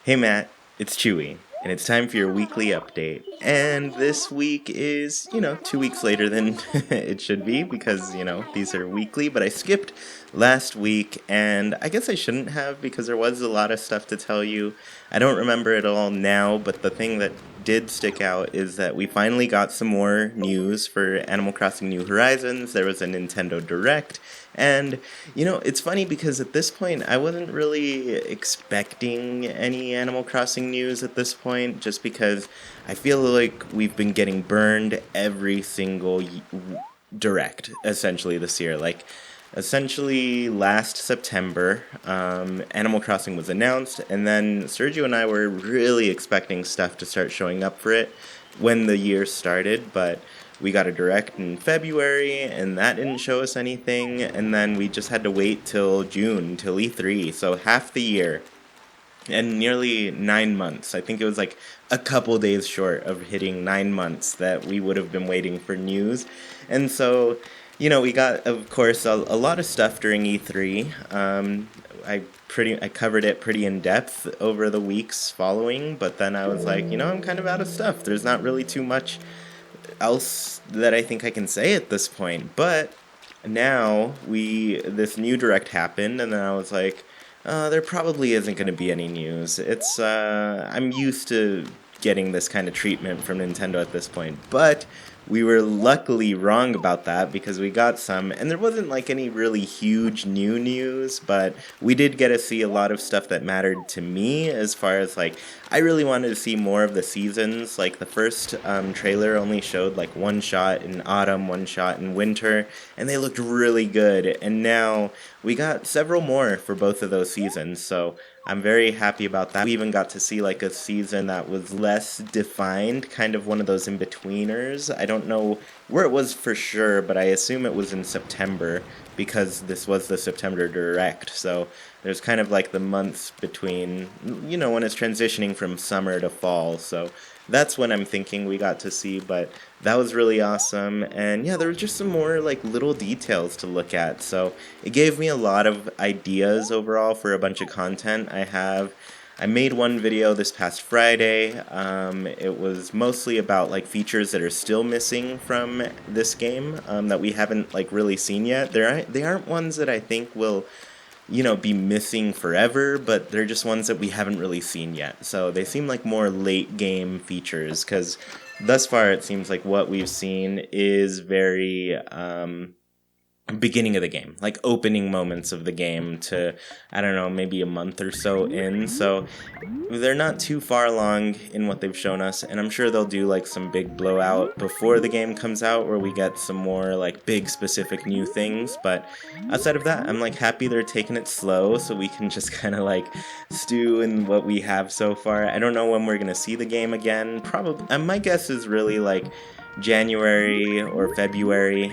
Hey Matt, it's Chewy, and it's time for your weekly update. And this week is, 2 weeks later than it should be because, these are weekly, but I skipped last week, and I guess I shouldn't have because there was a lot of stuff to tell you. I don't remember it all now, but the thing that did stick out is that we finally got some more news for Animal Crossing New Horizons. There was a Nintendo Direct, and it's funny because at this point, I wasn't really expecting any Animal Crossing news at this point, just because I feel like we've been getting burned every single direct, essentially, this year. Like, essentially, last September, Animal Crossing was announced, and then Sergio and I were really expecting stuff to start showing up for it when the year started, but we got a direct in February, and that didn't show us anything. And then we just had to wait till June, till E3. So half the year and nearly 9 months. I think it was like a couple days short of hitting 9 months that we would have been waiting for news. And so, we got, of course, a lot of stuff during E3. I covered it pretty in depth over the weeks following, but then I was like, I'm kind of out of stuff. There's not really too much else that I think I can say at this point. But now this new direct happened, and then I was like, there probably isn't going to be any news. I'm used to getting this kind of treatment from Nintendo at this point, but we were luckily wrong about that because we got some, and there wasn't like any really huge new news, but we did get to see a lot of stuff that mattered to me as far as like, I really wanted to see more of the seasons. Like the first trailer only showed like one shot in autumn, one shot in winter, and they looked really good. And now we got several more for both of those seasons, so I'm very happy about that. We even got to see like a season that was less defined, kind of one of those in-betweeners. I don't know where it was for sure, but I assume it was in September because this was the September Direct. So there's kind of like the months between, when it's transitioning from summer to fall. So that's when I'm thinking we got to see, but that was really awesome. And yeah, there were just some more like little details to look at. So it gave me a lot of ideas overall for a bunch of content. I made one video this past Friday. It was mostly about like features that are still missing from this game that we haven't like really seen yet. They aren't ones that I think will be missing forever, but they're just ones that we haven't really seen yet. So they seem like more late game features because thus far it seems like what we've seen is very beginning of the game, like opening moments of the game to, I don't know, maybe a month or so in. So they're not too far along in what they've shown us, and I'm sure they'll do like some big blowout before the game comes out where we get some more like big specific new things. But outside of that, I'm like happy they're taking it slow so we can just kind of like stew in what we have so far. I don't know when we're gonna see the game again. Probably, my guess is really like January or February,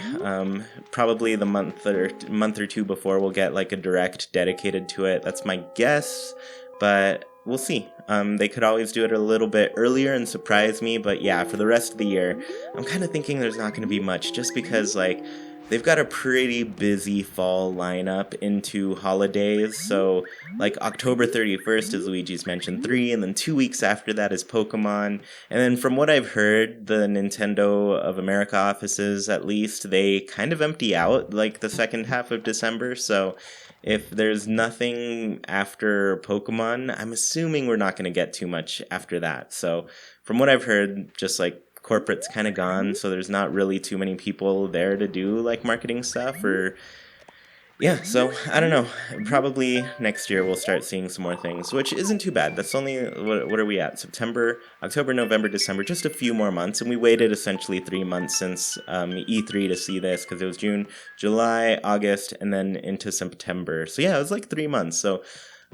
probably the month or two before we'll get like a direct dedicated to it. That's my guess, but we'll see. They could always do it a little bit earlier and surprise me, but yeah, for the rest of the year, I'm kind of thinking there's not going to be much, just because like they've got a pretty busy fall lineup into holidays. So like October 31st is Luigi's Mansion 3, and then 2 weeks after that is Pokemon. And then from what I've heard, the Nintendo of America offices, at least, they kind of empty out like the second half of December. So if there's nothing after Pokemon, I'm assuming we're not going to get too much after that. So from what I've heard, just like corporate's kind of gone, so there's not really too many people there to do like marketing stuff. Or yeah, so I don't know, probably next year we'll start seeing some more things, which isn't too bad. That's only, what are we at, September, October, November, December, just a few more months. And we waited essentially 3 months since E3 to see this, because it was June, July, August, and then into September. So yeah, it was like 3 months. So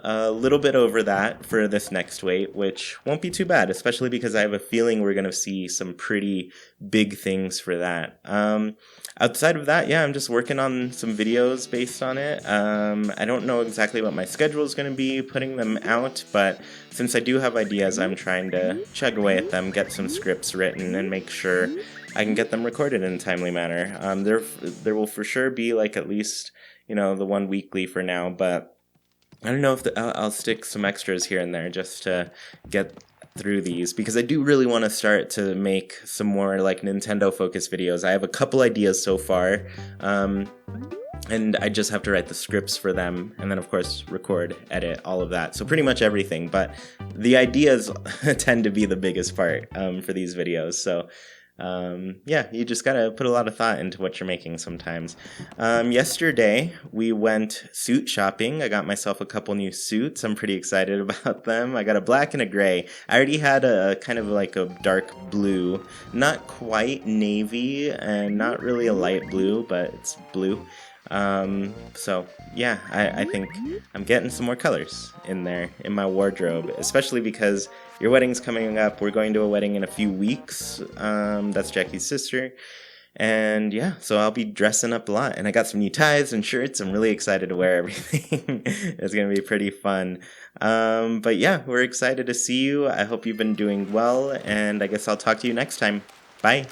a little bit over that for this next wait, which won't be too bad, especially because I have a feeling we're going to see some pretty big things for that. Outside of that, yeah, I'm just working on some videos based on it. I don't know exactly what my schedule is going to be putting them out, but since I do have ideas, I'm trying to chug away at them, get some scripts written, and make sure I can get them recorded in a timely manner. There will for sure be like at least, the one weekly for now, but I don't know if I'll stick some extras here and there just to get through these, because I do really want to start to make some more like Nintendo focused videos. I have a couple ideas so far, and I just have to write the scripts for them, and then of course record, edit, all of that. So pretty much everything, but the ideas tend to be the biggest part for these videos. So yeah, you just gotta put a lot of thought into what you're making sometimes. Yesterday, we went suit shopping. I got myself a couple new suits. I'm pretty excited about them. I got a black and a gray. I already had a kind of like a dark blue, not quite navy, and not really a light blue, but it's blue. So yeah, I think I'm getting some more colors in there in my wardrobe, especially because your wedding's coming up. We're going to a wedding in a few weeks. That's Jackie's sister. And yeah, so I'll be dressing up a lot. And I got some new ties and shirts. I'm really excited to wear everything. It's going to be pretty fun. But yeah, we're excited to see you. I hope you've been doing well. And I guess I'll talk to you next time. Bye.